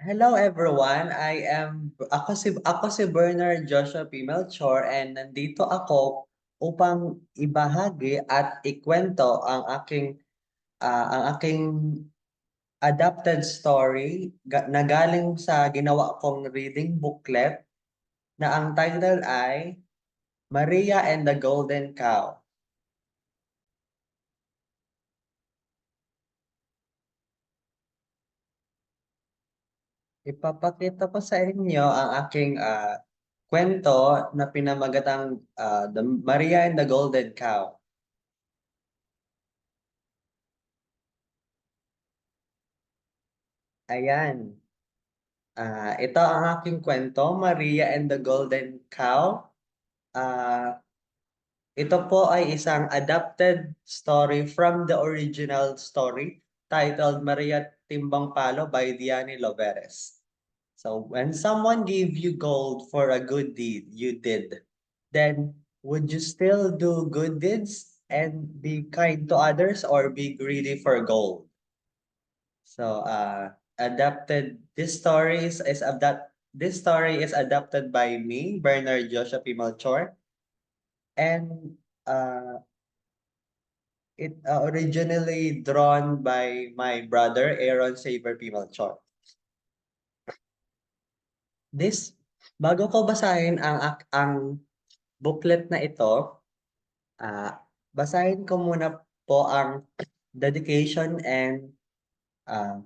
Hello everyone. Ako si Bernard Joshua P. Melchor and nandito ako upang ibahagi at ikwento ang aking adapted story na galing sa ginawa kong reading booklet na ang title ay Maria and the Golden Cow. Ipapakita ko sa inyo ang aking kwento na pinamagatang The Maria and the Golden Cow. Ayan. Ito ang aking kwento, Maria and the Golden Cow. Ito po ay isang adapted story from the original story titled Maria Timbang Palo by Diani Loveres. So, when someone gave you gold for a good deed you did, then would you still do good deeds and be kind to others or be greedy for gold? So, adapted. This story is adapted by me, Bernard Joshua P. Melchor, and it originally drawn by my brother Aaron Saber P. Melchor. This bago ko basahin ang booklet na ito, basahin ko muna po ang dedication and uh,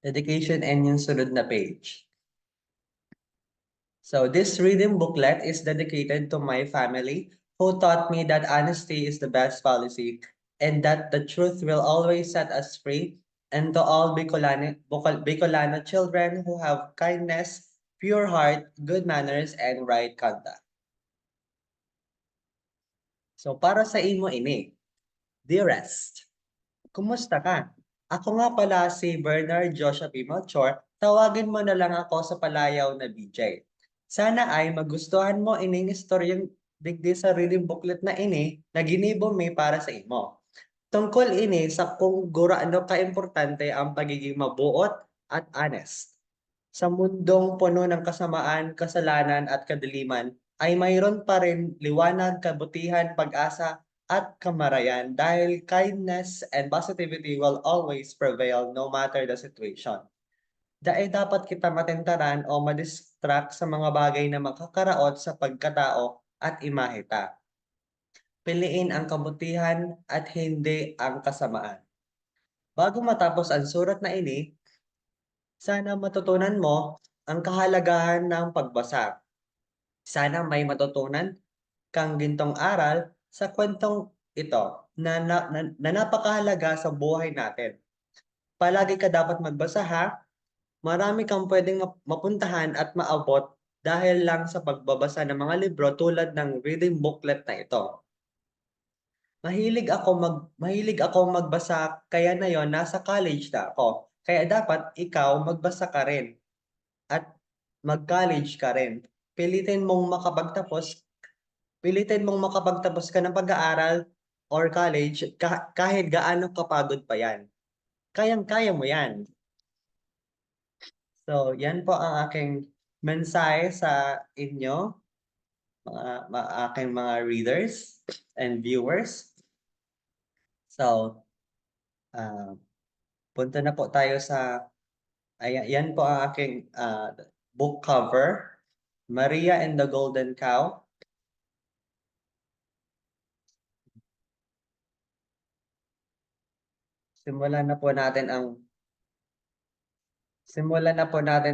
yung sunod na page. So this reading booklet is dedicated to my family who taught me that honesty is the best policy and that the truth will always set us free, and to all Bicolano children who have kindness, pure heart, good manners, and right conduct. So para sa imo ini, dearest, kumusta ka? Ako nga pala si Bernard Joshua P. Melchor, tawagin mo na lang ako sa palayaw na BJ. Sana ay magustuhan mo ining istoryang digdi sa reading booklet na ini na ginibo mi para sa imo. Tungkol ini sa kung guraano ka-importante ang pagiging mabuot at honest. Sa mundong puno ng kasamaan, kasalanan at kadiliman, ay mayroon pa rin liwanag, kabutihan, pag-asa at kamarayan dahil kindness and positivity will always prevail no matter the situation. Dahil dapat kita matentaran o madistract sa mga bagay na makakaraot sa pagkatao at imahita. Piliin ang kabutihan at hindi ang kasamaan. Bago matapos ang surat na ini, sana matutunan mo ang kahalagahan ng pagbasa. Sana may matutunan kang gintong aral sa kwentong ito na napakahalaga sa buhay natin. Palagi ka dapat magbasa ha. Marami kang pwedeng mapuntahan at maabot dahil lang sa pagbabasa ng mga libro tulad ng reading booklet na ito. Mahilig ako magbasa kaya na yon nasa college na ako. Kaya dapat ikaw magbasa ka rin at mag-college ka rin. Pilitin mong makapagtapos ka ng pag-aaral or college kahit gaano kapagod pa yan. Kayang-kaya mo yan. So, yan po ang aking mensahe sa inyo, aking mga readers and viewers. So, punta na po tayo sa, yan po ang aking book cover, Maria and the Golden Cow. Simulan na po natin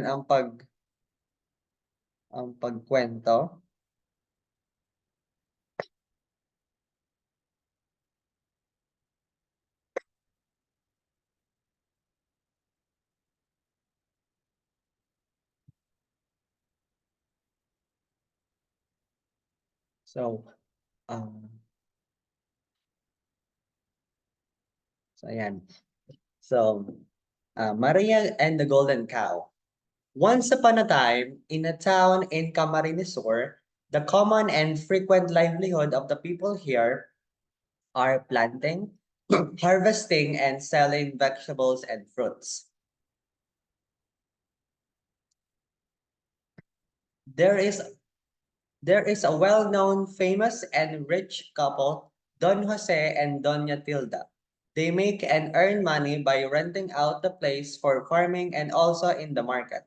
ang pagkwento. So, ayan. So, Maria and the Golden Cow. Once upon a time, in a town in Camarines Sur, the common and frequent livelihood of the people here are planting, harvesting, and selling vegetables and fruits. There is there is a well-known, famous, and rich couple, Don Jose and Doña Tilda. They make and earn money by renting out the place for farming and also in the market.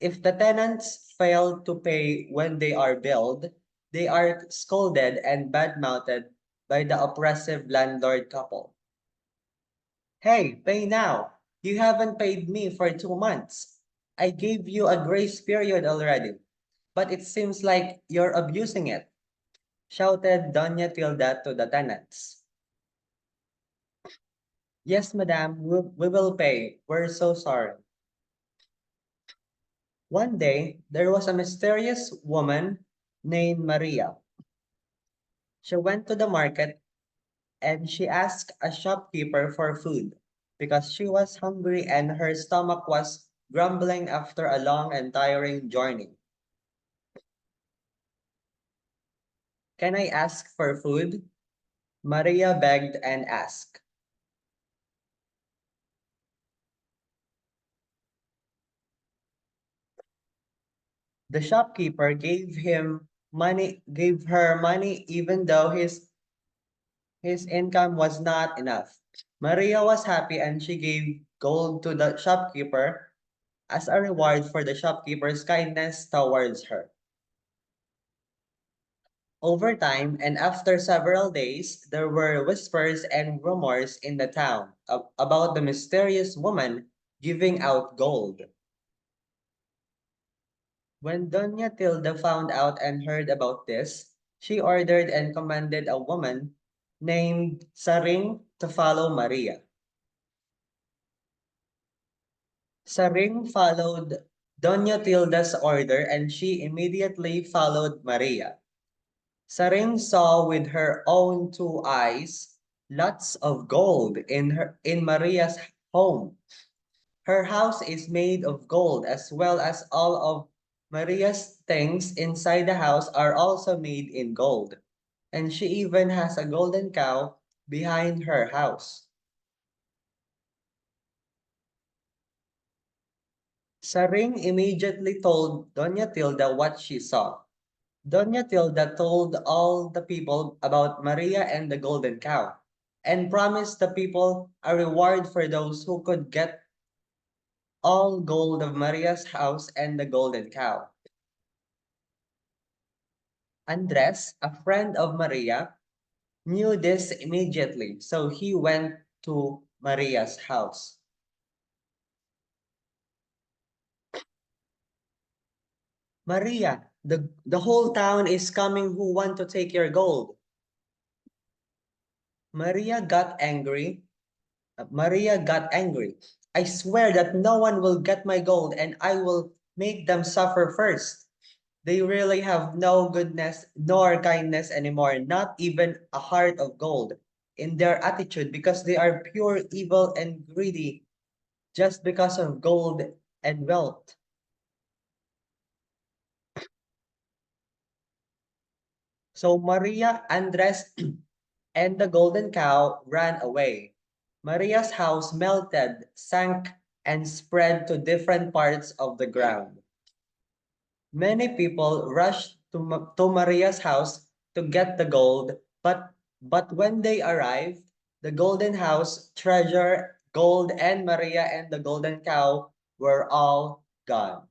If the tenants fail to pay when they are billed, they are scolded and bad-mouthed by the oppressive landlord couple. Hey, pay now. You haven't paid me for 2 months. I gave you a grace period already, but it seems like you're abusing it, shouted Doña Tilda to the tenants. Yes, madam, we will pay. We're so sorry. One day, there was a mysterious woman named Maria. She went to the market and she asked a shopkeeper for food because she was hungry and her stomach was grumbling after a long and tiring journey. Can I ask for food? Maria begged and asked. The shopkeeper gave her money even though his income was not enough. Maria was happy and she gave gold to the shopkeeper as a reward for the shopkeeper's kindness towards her. Over time, and after several days, there were whispers and rumors in the town about the mysterious woman giving out gold. When Doña Tilda found out and heard about this, she ordered and commanded a woman named Saring to follow Maria. Saring followed Doña Tilda's order and she immediately followed Maria. Saring saw with her own two eyes lots of gold in Maria's home. Her house is made of gold as well as all of Maria's things inside the house are also made in gold. And she even has a golden cow behind her house. Saring immediately told Doña Tilda what she saw. Doña Tilda told all the people about Maria and the golden cow and promised the people a reward for those who could get all gold of Maria's house and the golden cow. Andres, a friend of Maria, knew this immediately, so he went to Maria's house. Maria, the whole town is coming who want to take your gold. Maria got angry. Maria got angry. I swear that no one will get my gold and I will make them suffer first. They really have no goodness nor kindness anymore, not even a heart of gold in their attitude because they are pure evil and greedy just because of gold and wealth. So Maria, Andres, and the golden cow ran away. Maria's house melted, sank, and spread to different parts of the ground. Many people rushed to Maria's house to get the gold, but when they arrived, the golden house, treasure, gold, and Maria and the golden cow were all gone.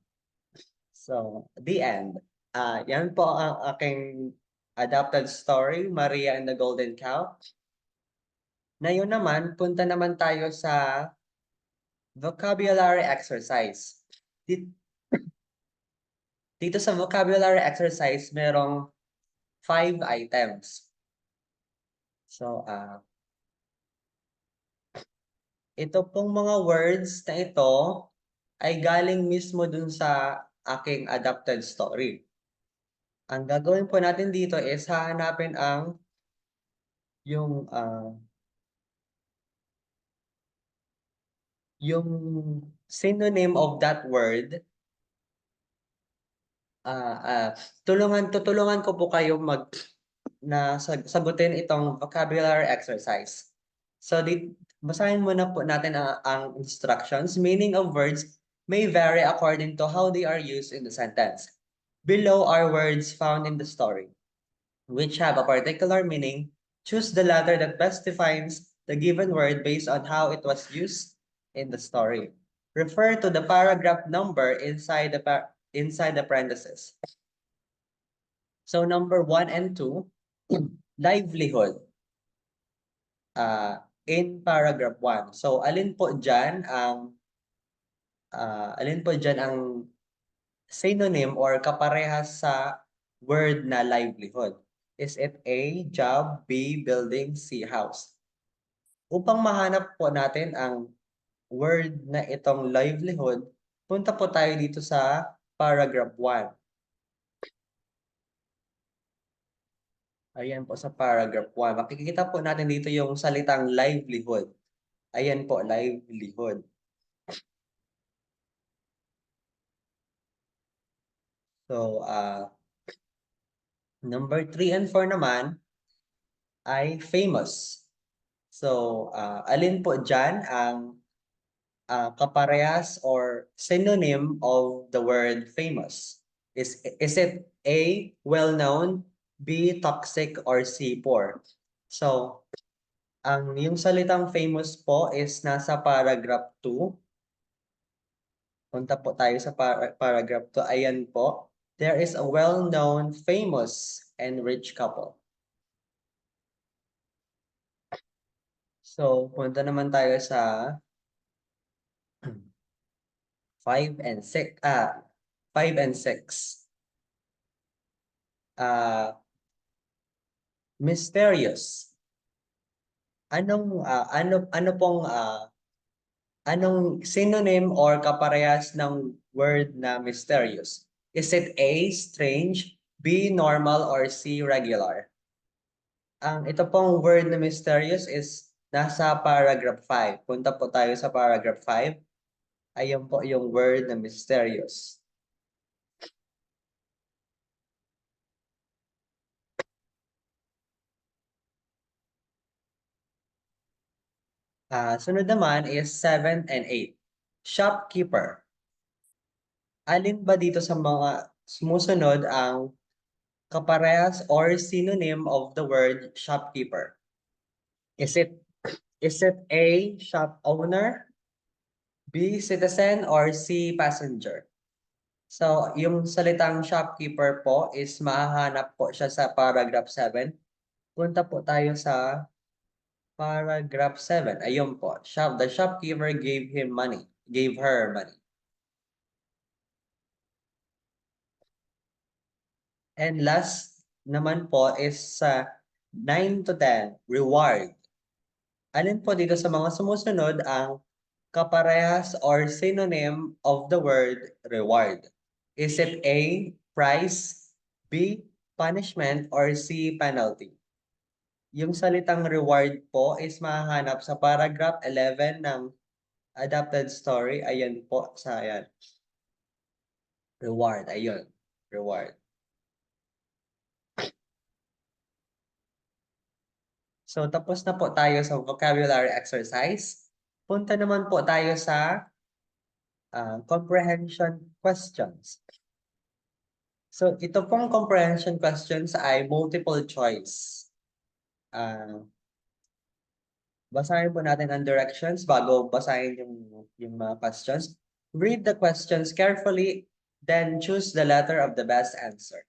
So, the end. Yan po ang aking adapted story, Maria and the Golden Cow. Ngayon naman, punta naman tayo sa vocabulary exercise. Dito sa vocabulary exercise, merong 5 items. So, ito pong mga words na ito ay galing mismo dun sa aking adapted story. Ang gagawin po natin dito is hahanapin yung yung synonym of that word. Tutulungan ko po kayo sagutin itong vocabulary exercise. So, basahin muna po natin ang instructions. Meaning of words may vary according to how they are used in the sentence. Below are words found in the story, which have a particular meaning. Choose the letter that best defines the given word based on how it was used in the story. Refer to the paragraph number inside the parentheses. So number 1 and 2, livelihood. In paragraph 1. So alin po diyan ang synonym or kaparehas sa word na livelihood? Is it A, job, B, building, C, house? Upang mahanap po natin ang word na itong livelihood, punta po tayo dito sa paragraph 1. Ayan po sa paragraph 1. Makikita po natin dito yung salitang livelihood. Ayan po, livelihood. So, number 3 and 4 naman ay famous. So, alin po dyan ang kaparehas or synonym of the word famous? Is it A, well-known, B, toxic, or C, poor? So, yung salitang famous po is nasa paragraph 2. Punta po tayo sa paragraph 2. Ayan po. There is a well-known, famous, and rich couple. So, punta naman tayo sa 5 and 6. 5 and 6. Mysterious. Anong synonym or kaparehas ng word na mysterious? Is it A, strange, B, normal, or C, regular? Ito pong word na mysterious is nasa paragraph 5. Punta po tayo sa paragraph 5. Ayun po yung word na mysterious. Sunod naman is 7 and 8. Shopkeeper. Alin ba dito sa mga sumusunod ang kaparehas or synonym of the word shopkeeper? Is it A, shop owner, B, citizen, or C, passenger? So, yung salitang shopkeeper po is mahahanap po siya sa paragraph 7. Punta po tayo sa paragraph 7. Ayun po. The shopkeeper gave her money. And last naman po is sa 9 to 10, reward. Alin po dito sa mga sumusunod ang kaparehas or synonym of the word reward? Is it A, prize, B, punishment, or C, penalty? Yung salitang reward po is mahahanap sa paragraph 11 ng adapted story. Ayan po sa ayan. Reward, ayun. Reward. So, tapos na po tayo sa vocabulary exercise. Punta naman po tayo sa comprehension questions. So, ito pong comprehension questions ay multiple choice. Basahin po natin ang directions bago basahin yung mga questions. Read the questions carefully, then choose the letter of the best answer.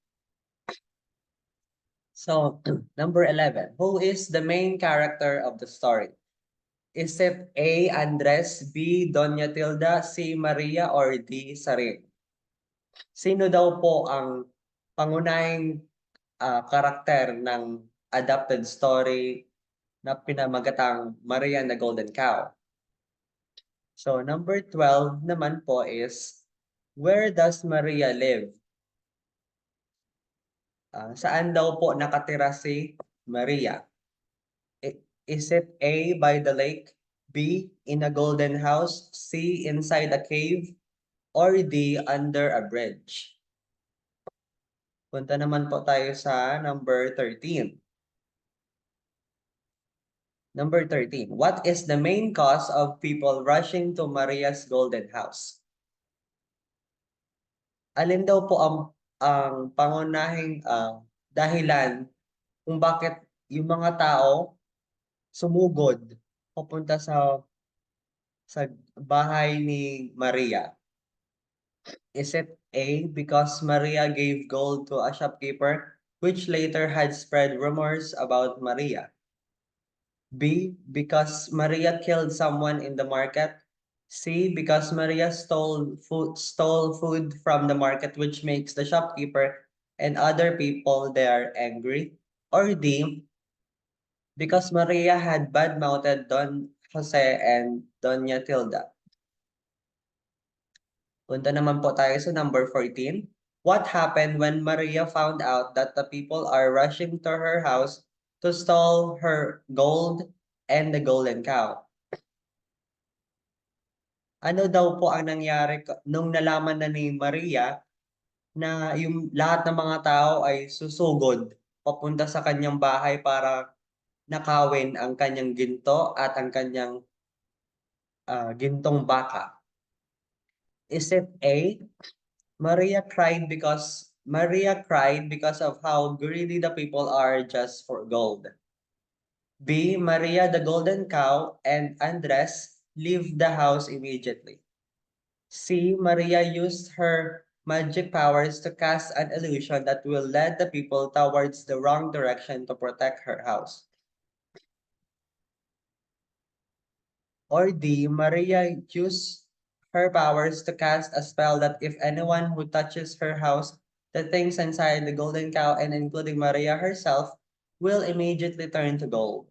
So, number 11. Who is the main character of the story? Is it A, Andres, B, Doña Tilda, C, Maria, or D, Sarin? Sino daw po ang pangunahing karakter ng adapted story na pinamagatang Maria and the Golden Cow? So, number 12 naman po is, where does Maria live? Saan daw po nakatira si Maria? Is it A, by the lake, B, in a golden house, C, inside a cave, or D, under a bridge? Punta naman po tayo sa number 13. Number 13. What is the main cause of people rushing to Maria's golden house? Alin daw po ang ang pangunahing dahilan kung bakit yung mga tao sumugod papunta sa bahay ni Maria? Is it A, because Maria gave gold to a shopkeeper, which later had spread rumors about Maria? B, because Maria killed someone in the market? C, because Maria stole food from the market, which makes the shopkeeper and other people there angry? Or D, because Maria had bad-mouthed Don Jose and Doña Tilda? Punta naman po tayo sa number 14. What happened when Maria found out that the people are rushing to her house to steal her gold and the golden cow? Ano daw po ang nangyari nung nalaman na ni Maria na yung lahat ng mga tao ay susugod papunta sa kanyang bahay para nakawin ang kanyang ginto at ang kanyang gintong baka? Is it A, Maria cried because of how greedy the people are just for gold? B, Maria the golden cow and Andres leave the house immediately? C, Maria used her magic powers to cast an illusion that will lead the people towards the wrong direction to protect her house? Or D, Maria used her powers to cast a spell that if anyone who touches her house, the things inside the golden cow and including Maria herself will immediately turn to gold?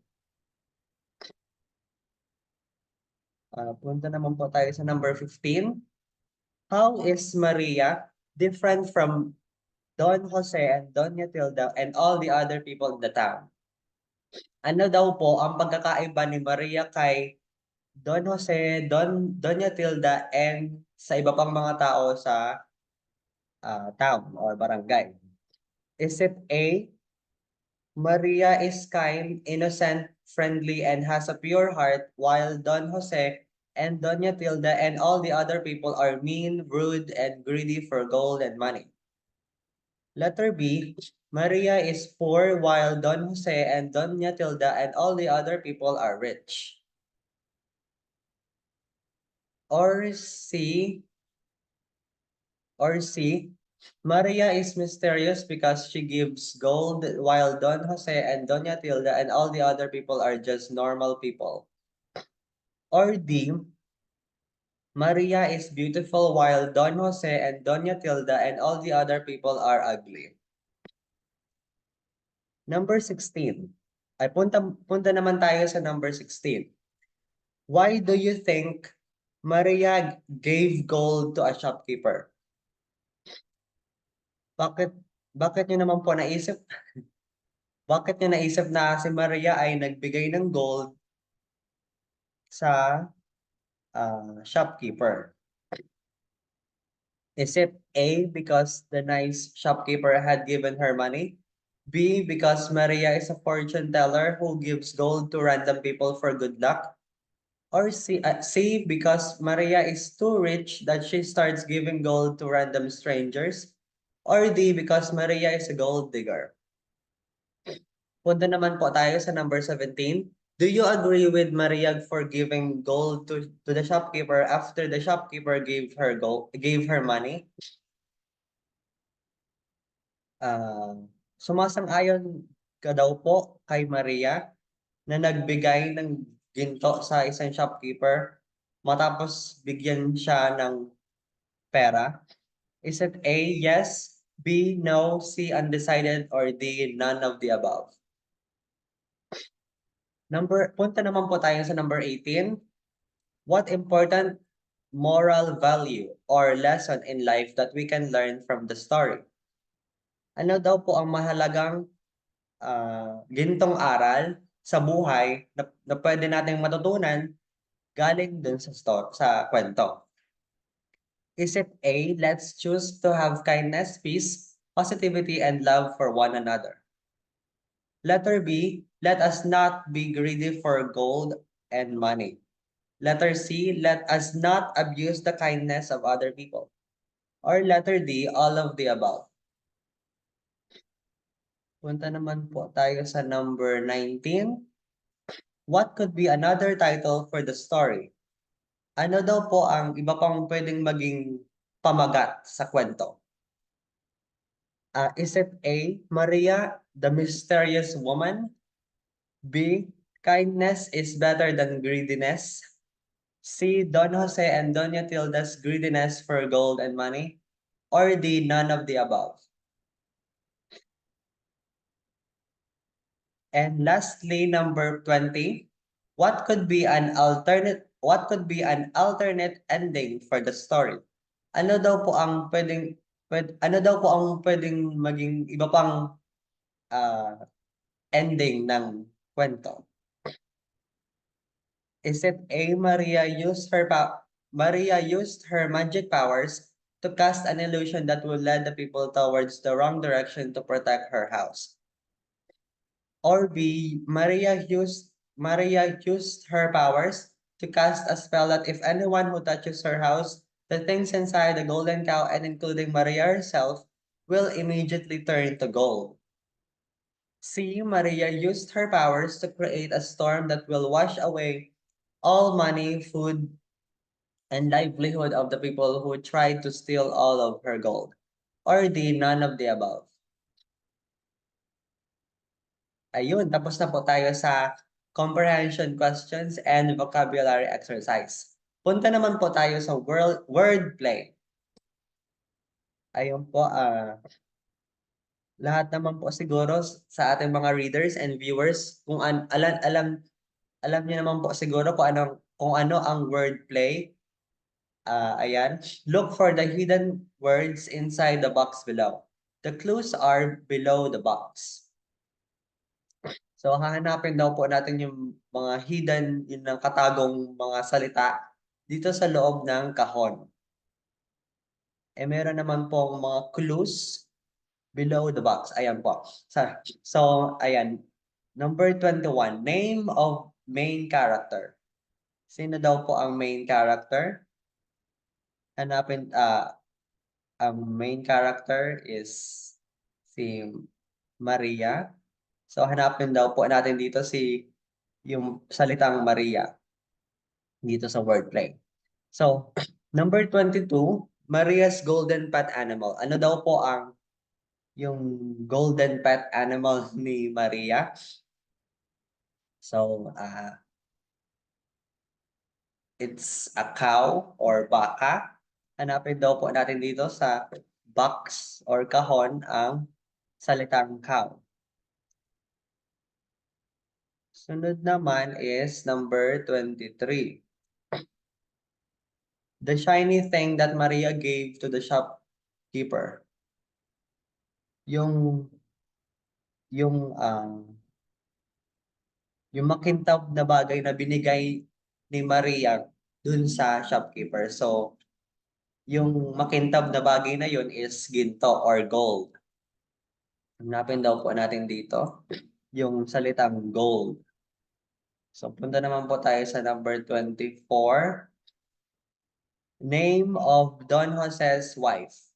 Punta naman po tayo sa number 15. How is Maria different from Don Jose and Doña Tilda and all the other people in the town? Ano daw po ang pagkakaiba ni Maria kay Don Jose, Doña Tilda, and sa iba pang mga tao sa town or barangay? Is it A, Maria is kind, innocent, friendly, and has a pure heart, while Don Jose and Doña Tilda and all the other people are mean, rude, and greedy for gold and money? Letter B, Maria is poor, while Don Jose and Doña Tilda and all the other people are rich. Or C, Maria is mysterious because she gives gold, while Don Jose and Doña Tilda and all the other people are just normal people. Or D, Maria is beautiful, while Don Jose and Doña Tilda and all the other people are ugly. Number 16. Ay, punta naman tayo sa number 16. Why do you think Maria gave gold to a shopkeeper? Bakit niyo naman po naisip? Bakit niyo naisip na si Maria ay nagbigay ng gold sa shopkeeper? Is it A, because the nice shopkeeper had given her money? B, because Maria is a fortune teller who gives gold to random people for good luck? Or C, because Maria is too rich that she starts giving gold to random strangers? Or D, because Maria is a gold digger? Punta naman po tayo sa number 17. Do you agree with Maria for giving gold to the shopkeeper after the shopkeeper gave her money? Sumasang-ayon ka daw po kay Maria na nagbigay ng ginto sa isang shopkeeper matapos bigyan siya ng pera? Is it A, yes, B, no, C, undecided, or D, none of the above? Punta naman po tayo sa number 18. What important moral value or lesson in life that we can learn from the story? Ano daw po ang mahalagang gintong aral sa buhay na pwede nating matutunan galing dun sa kwento? Is it A, let's choose to have kindness, peace, positivity, and love for one another? Letter B, let us not be greedy for gold and money. Letter C, let us not abuse the kindness of other people. Or letter D, all of the above? Punta naman po tayo sa number 19. What could be another title for the story? Ano daw po ang iba pang pwedeng maging pamagat sa kwento? Is it A, Maria, the mysterious woman? B, kindness is better than greediness? C, Don Jose and Doña Tilda's greediness for gold and money? Or D, none of the above? And lastly, number 20, what could be an alternate ending for the story? Ano daw po ang ano daw po ang pwedeng maging iba pang ending ng kwento? Is it A, Maria used her magic powers to cast an illusion that will lead the people towards the wrong direction to protect her house? Or B, Maria used her powers to cast a spell that if anyone who touches her house, the things inside the golden cow and including Maria herself will immediately turn to gold. C, Maria used her powers to create a storm that will wash away all money, food, and livelihood of the people who tried to steal all of her gold. Or D, none of the above. Ayun, tapos na po tayo sa comprehension questions and vocabulary exercise. Punta naman po tayo sa wordplay. Ayun po, lahat naman po siguro sa ating mga readers and viewers, kung alam niyo naman po siguro kung ano ang wordplay. Ayan, look for the hidden words inside the box below. The clues are below the box. So, hahanapin daw po natin yung mga hidden, yung katagong mga salita dito sa loob ng kahon. Meron naman pong mga clues below the box. Ayan po. So, ayan. Number 21, name of main character. Sino daw po ang main character? Hanapin, ang main character is si Maria. So, hanapin daw po natin dito yung salitang Maria dito sa wordplay. So, number 22, Maria's golden pet animal. Ano daw po yung golden pet animal ni Maria? So, it's a cow or baka. Hanapin daw po natin dito sa box or kahon ang salitang cow. Sunod naman is number 23. The shiny thing that Maria gave to the shopkeeper. Yung yung yung makintab na bagay na binigay ni Maria dun sa shopkeeper. So, yung makintab na bagay na yun is ginto or gold. Hanapin daw po natin dito yung salitang gold. So, punta naman po tayo sa number 24. Name of Don Jose's wife.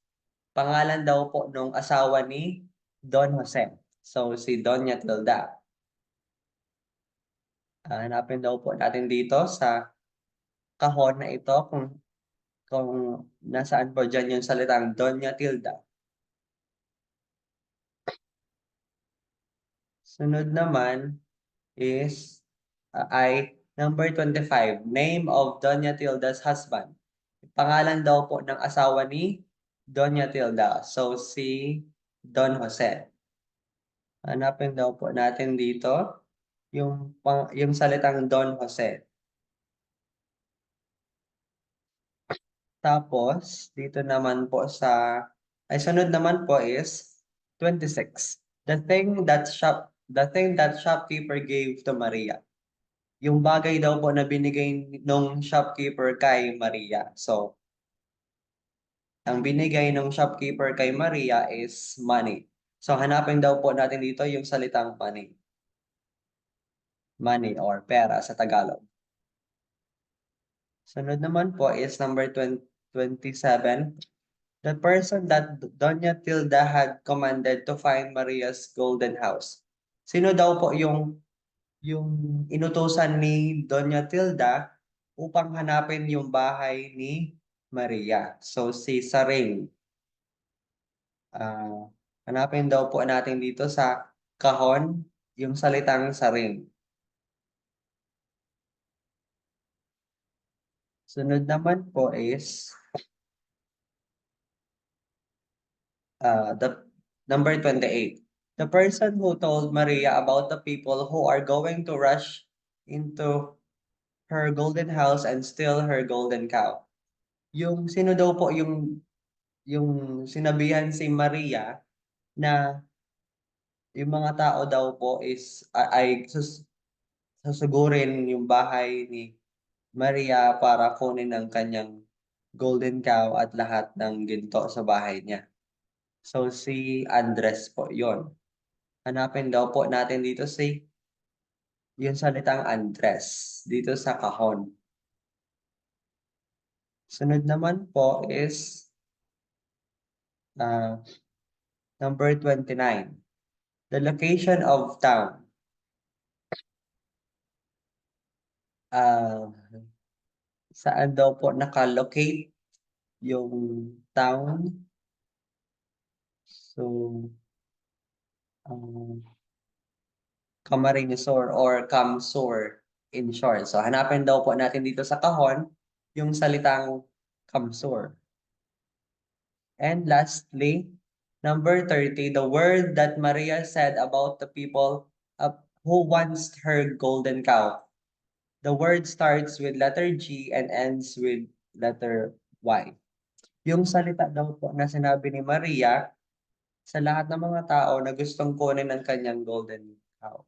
Pangalan daw po nung asawa ni Don Jose. So, si Doña Tilda. Hanapin daw po natin dito sa kahon na ito kung nasaan po dyan yung salitang Doña Tilda. Sunod naman is ay number 25, name of Doña Tilda's husband. Pangalan daw po ng asawa ni Doña Tilda. So, si Don Jose. Hanapin daw po natin dito yung salitang Don Jose. Tapos, dito naman po sunod naman po is 26. The thing that shopkeeper gave to Maria. Yung bagay daw po na binigay nung shopkeeper kay Maria. So, ang binigay nung shopkeeper kay Maria is money. So, hanapin daw po natin dito yung salitang money. Money or pera sa Tagalog. Sunod naman po is number 27. The person that Doña Tilda had commanded to find Maria's golden house. Sino daw po yung inutusan ni Doña Tilda upang hanapin yung bahay ni Maria? So si Saring. Hanapin daw po natin dito sa kahon yung salitang Saring. Sunod naman po is the number 28. The person who told Maria about the people who are going to rush into her golden house and steal her golden cow. Yung sino daw po yung sinabihan si Maria na yung mga tao daw po is susugurin yung bahay ni Maria para kunin ang kanyang golden cow at lahat ng ginto sa bahay niya. So si Andres po yon. Hanapin daw po natin dito yung salitang Andres dito sa kahon. Sunod naman po is number 29. The location of town. Saan daw po nakalocate yung town? So, Camarines Sur or Camsur in short. So, hanapin daw po natin dito sa kahon yung salitang Camsur. And lastly, number 30, the word that Maria said about the people who wants her golden cow. The word starts with letter G and ends with letter Y. Yung salita daw po na sinabi ni Maria sa lahat ng mga tao na gustong kunin ang kanyang golden cow.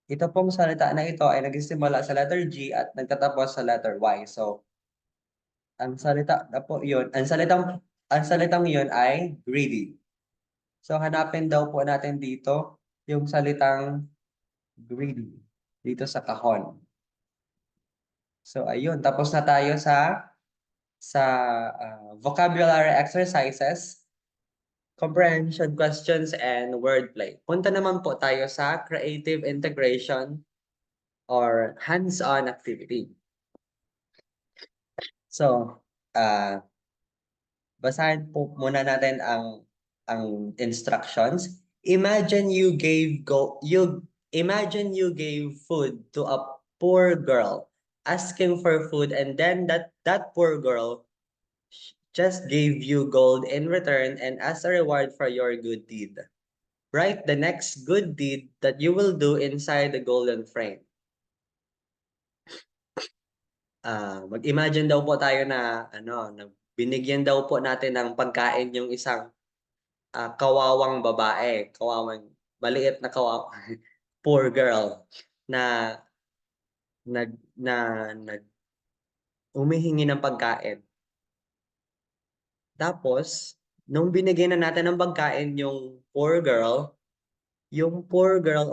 Ito pong salita na ito ay nagsisimula sa letter G at nagtatapos sa letter Y. So, ang salita na po yun, ang salitang yun ay greedy. So, hanapin daw po natin dito yung salitang greedy dito sa kahon. So, ayun. Tapos na tayo sa vocabulary exercises, comprehension questions, and wordplay. Punta naman po tayo sa creative integration or hands-on activity. So, basahin po muna natin ang instructions. Imagine you gave food to a poor girl asking for food, and then that poor girl just gave you gold in return and as a reward for your good deed. Write the next good deed that you will do inside the golden frame. Mag-imagine daw po tayo na binigyan daw po natin ng pagkain yung isang kawawang babae, maliit na poor girl na humihingi ng pagkain. Tapos, nung binigyan na natin ng pagkain yung poor girl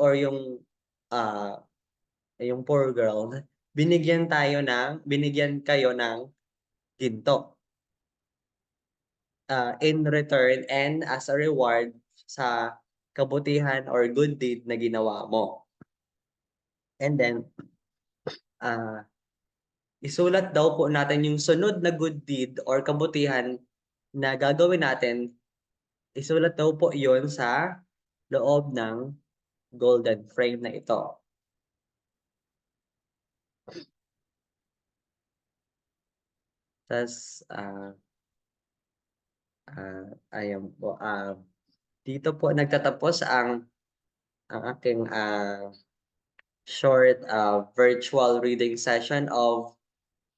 or yung poor girl, binigyan kayo ng ginto. In return and as a reward sa kabutihan or good deed na ginawa mo. And then, isulat daw po natin yung sunod na good deed or kabutihan na gagawin natin. Isulat daw po yon sa loob ng golden frame na ito. Tapos, ayan po. Dito po nagtatapos ang aking short virtual reading session of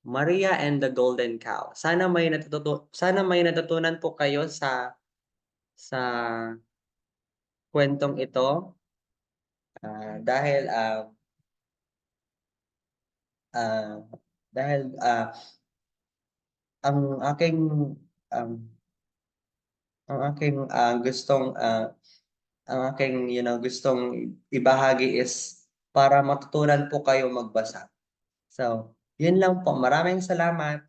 Maria and the Golden Cow. Sana may natutunan po kayo sa kwentong ito. Dahil ang aking gustong ibahagi is para matutunan po kayo magbasa. So, yun lang po. Maraming salamat.